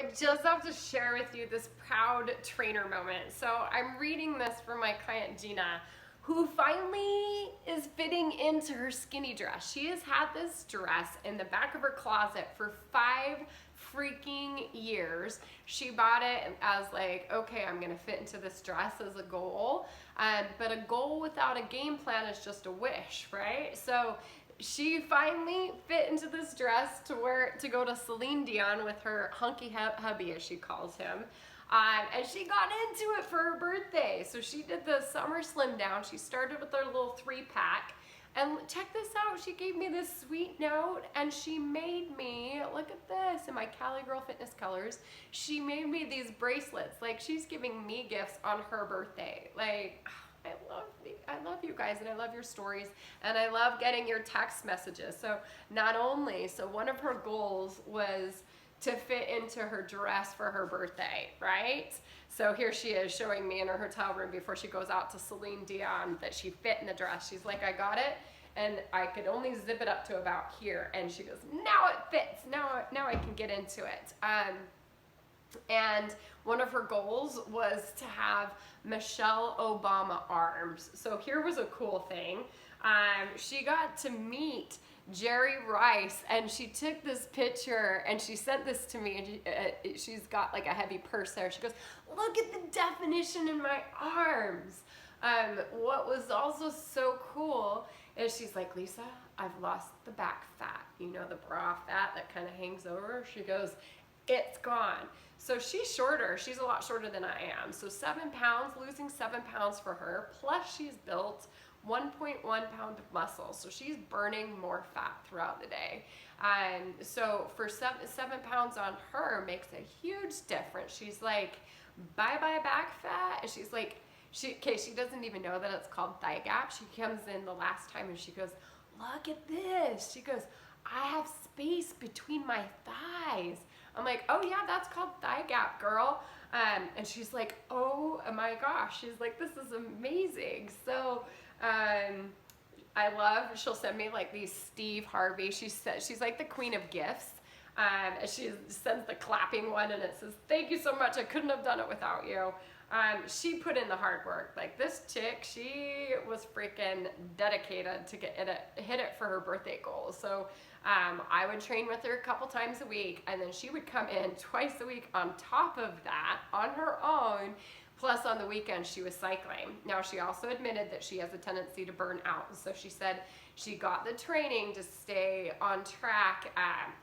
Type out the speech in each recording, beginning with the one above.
I just have to share with you this proud trainer moment. So I'm reading this from my client Gina, who finally is fitting into her skinny dress. She has had this dress in the back of her closet for 5 freaking years. She bought it as like, okay, I'm gonna fit into this dress as a goal. But a goal without a game plan is just a wish, right? So she finally fit into this dress to go to Celeine Dion with her hunky hubby, as she calls him. And she got into it for her birthday. So she did the summer Slimdown. She started with her little 3-pack. And check this out, she gave me this sweet note and she made me, look at this, in my Cali Girl Fitness colors, she made me these bracelets. Like, she's giving me gifts on her birthday. Like, I love you guys, and I love your stories, and I love getting your text messages. So one of her goals was to fit into her dress for her birthday, right? So here she is showing me in her hotel room before she goes out to Celeine Dion that she fit in the dress. She's like, I got it, and I could only zip it up to about here. And she goes, now it fits, now I can get into it. And one of her goals was to have Michelle Obama arms. So here was a cool thing. She got to meet Jerry Rice, and she took this picture and she sent this to me, and she's got like a heavy purse there. She goes, look at the definition in my arms. What was also so cool is she's like, Lisa, I've lost the back fat, you know, the bra fat that kind of hangs over. She goes, it's gone. So she's shorter. She's a lot shorter than I am. So 7 pounds, losing 7 pounds for her. Plus she's built 1.1 pound of muscle. So she's burning more fat throughout the day. So for 7 pounds on her makes a huge difference. She's like, bye-bye back fat. And she's like, she doesn't even know that it's called thigh gap. She comes in the last time and she goes, look at this. She goes, I have space between my thighs. I'm like, oh yeah, that's called thigh gap, girl. And she's like, oh my gosh. She's like, this is amazing. So she'll send me like these Steve Harvey. She says she's like the queen of gifts. And she sends the clapping one and it says, thank you so much. I couldn't have done it without you. She put in the hard work. Like, this chick, she was freaking dedicated to hit it for her birthday goals. So I would train with her a couple times a week, and then she would come in twice a week on top of that on her own. Plus on the weekend she was cycling. Now she also admitted that she has a tendency to burn out. So she said she got the training to stay on track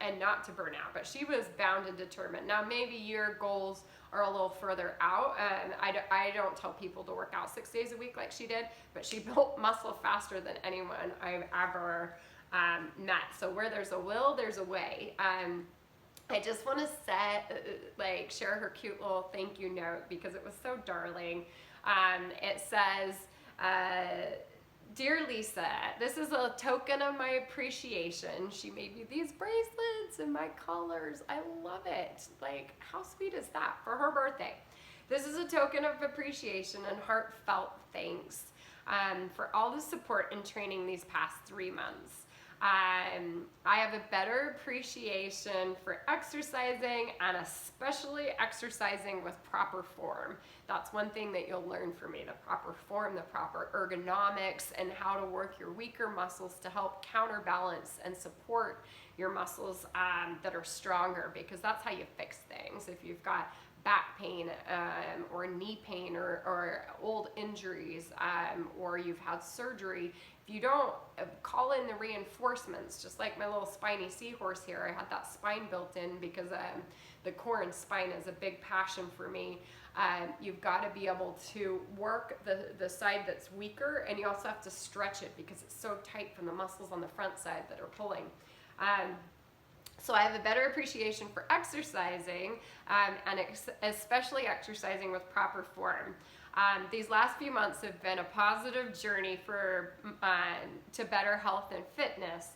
and not to burn out, but she was bound and determined. Now maybe your goals are a little further out. I don't tell people to work out 6 days a week like she did, but she built muscle faster than anyone I've ever met. So where there's a will, there's a way. I just want to share her cute little thank you note because it was so darling. It says, Dear Lisa, this is a token of my appreciation. She made me these bracelets in my colors. I love it. Like, how sweet is that for her birthday? This is a token of appreciation and heartfelt thanks for all the support and training these past 3 months. I have a better appreciation for exercising, and especially exercising with proper form. That's one thing that you'll learn from me, the proper form, the proper ergonomics, and how to work your weaker muscles to help counterbalance and support your muscles that are stronger, because that's how you fix things. If you've got back pain or knee pain or old injuries or you've had surgery, if you don't call in the reinforcements, just like my little spiny seahorse here, I had that spine built in because the core and spine is a big passion for me. You've got to be able to work the side that's weaker, and you also have to stretch it because it's so tight from the muscles on the front side that are pulling. So I have a better appreciation for exercising and especially exercising with proper form. These last few months have been a positive journey to better health and fitness.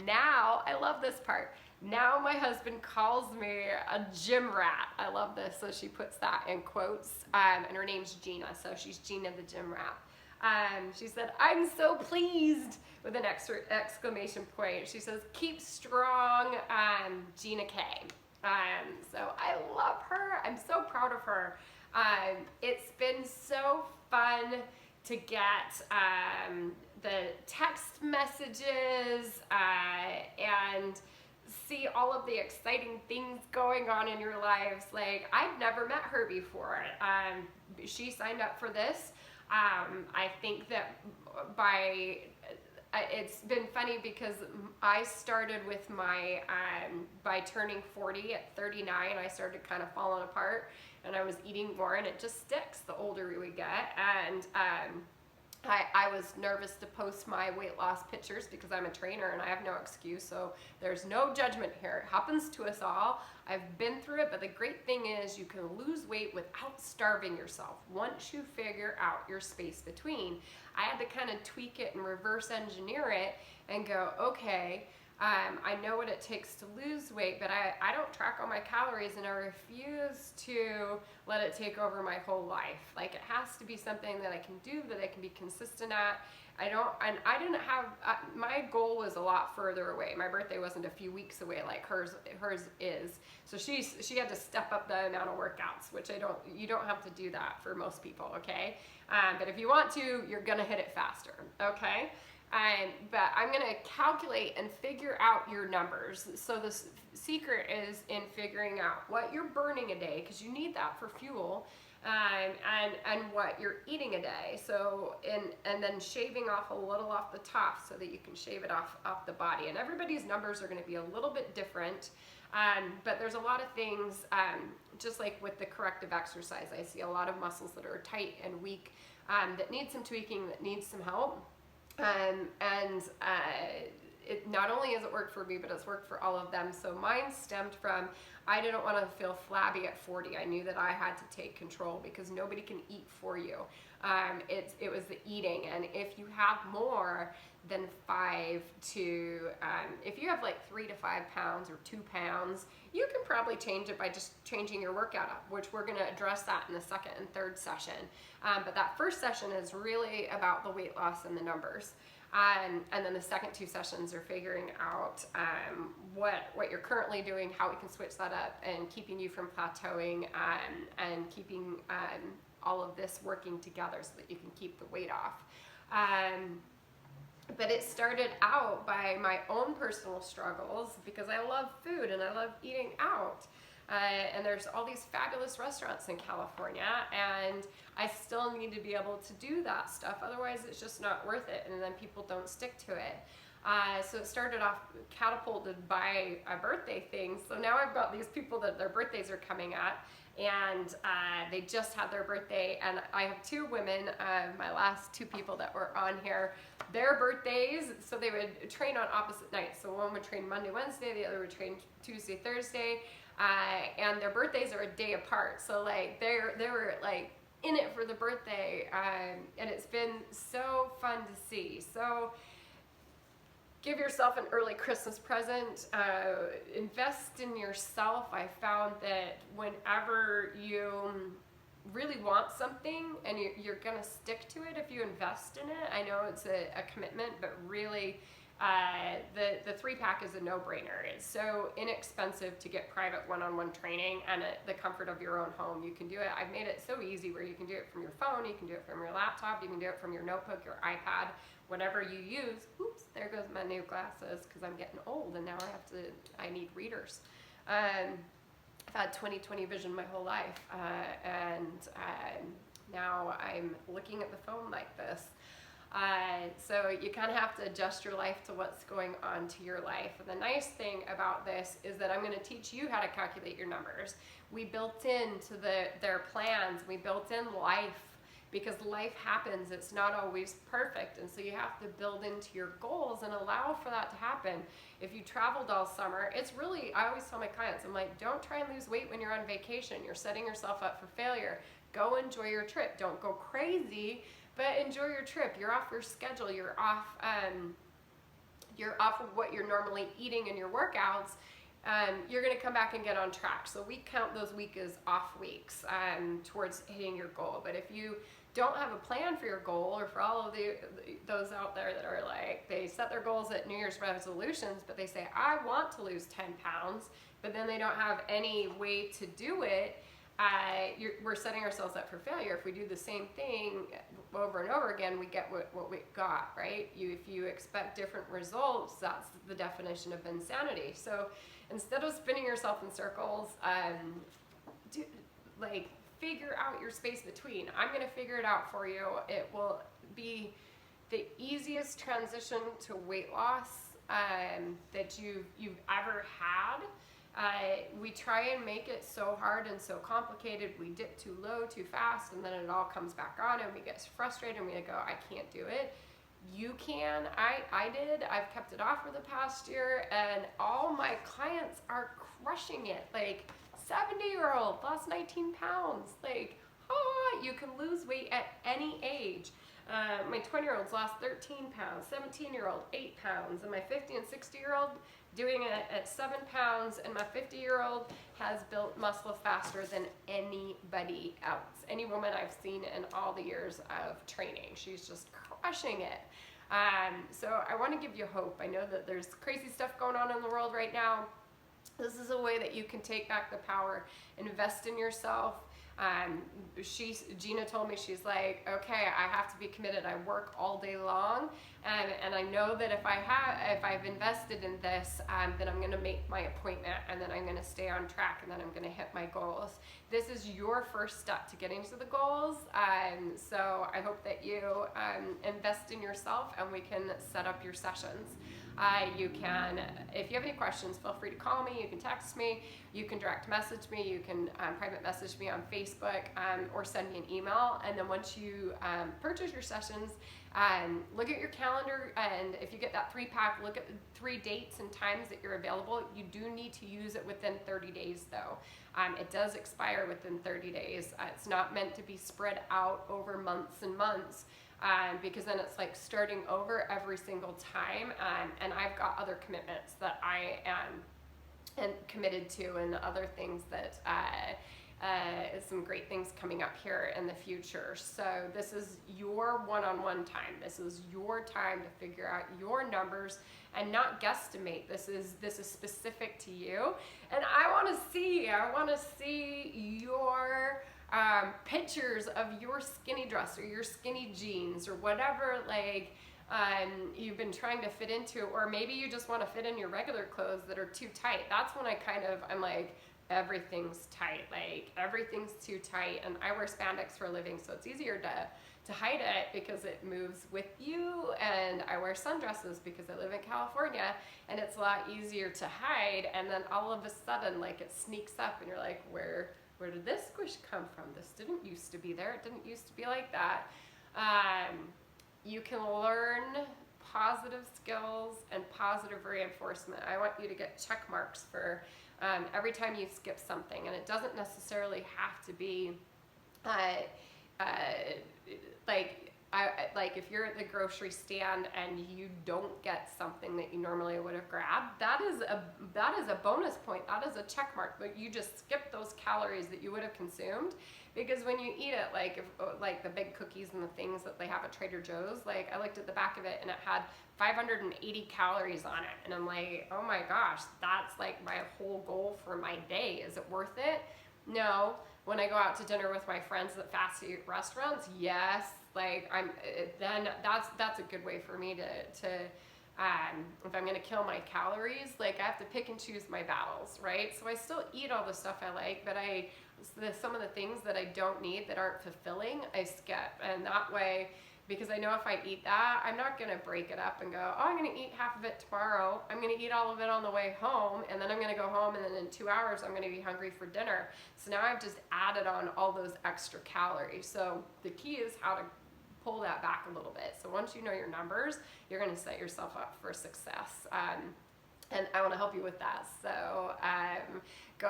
Now, I love this part. Now my husband calls me a gym rat. I love this. So she puts that in quotes, and her name's Gina. So she's Gina the gym rat. She said, I'm so pleased, with an exclamation point. She says, keep strong, Gina K. So I love her. It's been so fun to get the text messages and see all of the exciting things going on in your lives. Like, I'd never met her before. She signed up for this. I think that it's been funny because I started with my, by turning 40 at 39, I started kind of falling apart, and I was eating more, and it just sticks the older we get. And I was nervous to post my weight loss pictures because I'm a trainer and I have no excuse, so there's no judgment here. It happens to us all. I've been through it, but the great thing is you can lose weight without starving yourself once you figure out your space between. I had to kind of tweak it and reverse engineer it and go, okay, I know what it takes to lose weight, but I don't track all my calories, and I refuse to let it take over my whole life. Like, it has to be something that I can do, that I can be consistent at. I didn't have, my goal was a lot further away. My birthday wasn't a few weeks away like hers is. So she had to step up the amount of workouts, which you don't have to do that for most people, okay? But if you want to, you're gonna hit it faster, okay? But I'm going to calculate and figure out your numbers. So the secret is in figuring out what you're burning a day, because you need that for fuel, and what you're eating a day. So and then shaving off a little off the top so that you can shave it off the body. And everybody's numbers are going to be a little bit different. But there's a lot of things, just like with the corrective exercise. I see a lot of muscles that are tight and weak, that need some tweaking, that need some help. It not only has it worked for me, but it's worked for all of them. So mine stemmed from, I didn't want to feel flabby at 40. I knew that I had to take control because nobody can eat for you. It was the eating. And if you have more than if you have like 3 to 5 pounds or 2 pounds, you can probably change it by just changing your workout up, which we're going to address that in the second and third session. But that first session is really about the weight loss and the numbers. And then the second 2 sessions are figuring out what you're currently doing, how we can switch that up, and keeping you from plateauing, and keeping all of this working together so that you can keep the weight off. But it started out by my own personal struggles because I love food and I love eating out. And there's all these fabulous restaurants in California, and I still need to be able to do that stuff. Otherwise, it's just not worth it, and then people don't stick to it. So it started off catapulted by a birthday thing. So now I've got these people that their birthdays are coming at, and they just had their birthday, and I have 2 women, my last 2 people that were on here, their birthdays, so they would train on opposite nights. So one would train Monday, Wednesday, the other would train Tuesday, Thursday, and their birthdays are a day apart. So like they were like in it for the birthday, and it's been so fun to see. So give yourself an early Christmas present. Invest in yourself. I found that whenever you really want something and you're gonna stick to it if you invest in it. I know it's a commitment, but really the 3-pack is a no-brainer. It's so inexpensive to get private one-on-one training, and at the comfort of your own home. You can do it. I've made it so easy where you can do it from your phone, you can do it from your laptop, you can do it from your notebook, your iPad, whatever you use. Oops, there goes my new glasses because I'm getting old and now I need readers. I've had 20/20 vision my whole life, and now I'm looking at the phone like this. So you kind of have to adjust your life to what's going on to your life. And the nice thing about this is that I'm going to teach you how to calculate your numbers. We built into their plans, we built in life, because life happens. It's not always perfect, and so you have to build into your goals and allow for that to happen. If you traveled all summer, it's really, I always tell my clients, I'm like, don't try and lose weight when you're on vacation. You're setting yourself up for failure. Go enjoy your trip. Don't go crazy, but enjoy your trip. You're off your schedule. You're off of what you're normally eating in your workouts. You're going to come back and get on track. So we count those weeks as off weeks towards hitting your goal. But if you don't have a plan for your goal, or for all of those out there that are like, they set their goals at New Year's resolutions, but they say, I want to lose 10 pounds, but then they don't have any way to do it, we're setting ourselves up for failure. If we do the same thing over and over again, we get what we got, right? If you expect different results, that's the definition of insanity. So instead of spinning yourself in circles, figure out your space between. I'm going to figure it out for you. It will be the easiest transition to weight loss that you've ever had. We try and make it so hard and so complicated. We dip too low too fast, and then it all comes back on, and we get frustrated, and we go, I can't do it. You can. I did. I've kept it off for the past year, and all my clients are crushing it. Like 70-year-old lost 19 pounds. Like, you can lose weight at any age. My 20-year-olds lost 13 pounds, 17-year-old 8 pounds, and my 50 and 60-year-old doing it at 7 pounds, and my 50-year-old has built muscle faster than anybody else. Any woman I've seen in all the years of training. She's just crushing it. So I want to give you hope. I know that there's crazy stuff going on in the world right now. This is a way that you can take back the power, invest in yourself. Gina told me, she's like, okay, I have to be committed. I work all day long, and I know that if I've invested in this, then I'm going to make my appointment, and then I'm going to stay on track, and then I'm going to hit my goals. This is your first step to getting to the goals. So I hope that you invest in yourself, and we can set up your sessions. You can, if you have any questions, feel free to call me. You can text me. You can direct message me. You can private message me on Facebook, or send me an email. And then once you purchase your sessions, look at your calendar. And if you get that 3-pack, look at the 3 dates and times that you're available. You do need to use it within 30 days, though. It does expire within 30 days. It's not meant to be spread out over months and months. Because then it's like starting over every single time, and I've got other commitments that I am committed to, and other things that some great things coming up here in the future. So this is your one-on-one time. This is your time to figure out your numbers and not guesstimate. This is specific to you, and I want to see your pictures of your skinny dress or your skinny jeans or whatever, you've been trying to fit into, or maybe you just want to fit in your regular clothes that are too tight. That's when I'm like, everything's tight, everything's too tight. And I wear spandex for a living, so it's easier to hide it because it moves with you. And I wear sundresses because I live in California, and it's a lot easier to hide. And then all of a sudden, it sneaks up, and you're like, where did this squish come from? This didn't used to be there. It didn't used to be like that. You can learn positive skills and positive reinforcement. I want you to get check marks for every time you skip something. And it doesn't necessarily have to be if you're at the grocery stand and you don't get something that you normally would have grabbed, that is a bonus point. That is a check mark. But you just skip those calories that you would have consumed, because when you eat it, the big cookies and the things that they have at Trader Joe's, I looked at the back of it and it had 580 calories on it, and I'm like, oh my gosh, that's my whole goal for my day. Is it worth it? No. When I go out to dinner with my friends at fast food restaurants, yes. Then that's a good way for me to if I'm gonna kill my calories, I have to pick and choose my battles, right? So I still eat all the stuff I like, but some of the things that I don't need, that aren't fulfilling, I skip. And that way, because I know if I eat that, I'm not gonna break it up and go, oh, I'm gonna eat half of it tomorrow. I'm gonna eat all of it on the way home, and then I'm gonna go home, and then in 2 hours, I'm gonna be hungry for dinner. So now I've just added on all those extra calories. So the key is how to pull that back a little bit. So once you know your numbers, you're gonna set yourself up for success. And I want to help you with that. So go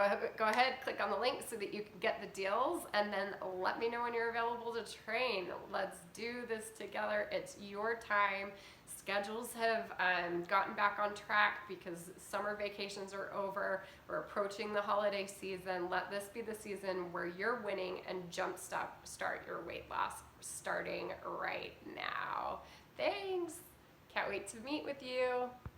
ahead, click on the link so that you can get the deals, and then let me know when you're available to train. Let's do this together. It's your time. Schedules have gotten back on track because summer vacations are over. We're approaching the holiday season. Let this be the season where you're winning and start your weight loss starting right now. Thanks. Can't wait to meet with you.